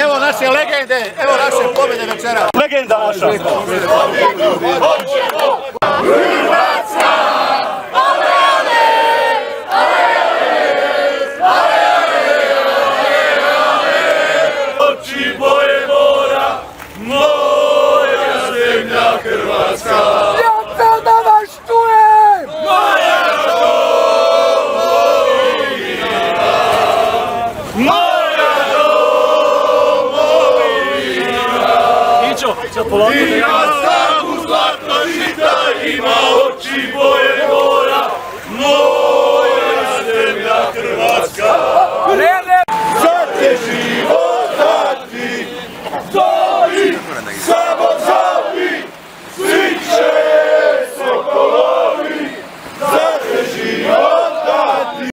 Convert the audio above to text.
Evo naše legende, evo naše pobjede večera. Legenda naša. Oči boje mora, moja zemlja Hrvatska. Ja to da vas čujem! Moja domovina, moja domovina. Ićo, polako.